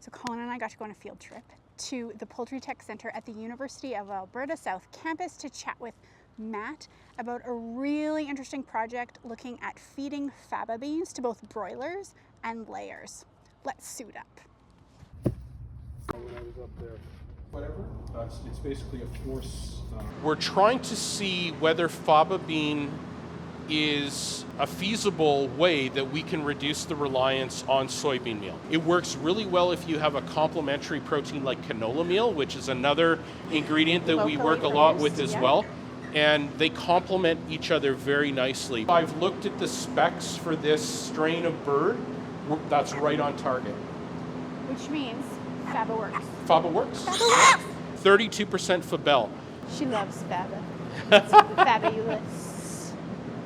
So Colin and I got to go on a field trip to the Poultry Tech Center at the University of Alberta South Campus to chat with Matt about a really interesting project looking at feeding Faba beans to both broilers and layers. Let's suit up. When I was up there, whatever, it's basically a force. We're trying to see whether Faba bean is a feasible way that we can reduce the reliance on soybean meal. It works really well if you have a complementary protein like canola meal, which is another ingredient that we work a lot with as well. And they complement each other very nicely. I've looked at the specs for this strain of bird. That's right on target. Which means Faba works. Faba works. Faba works! 32% Fabel. She loves Faba. That's the fabulous.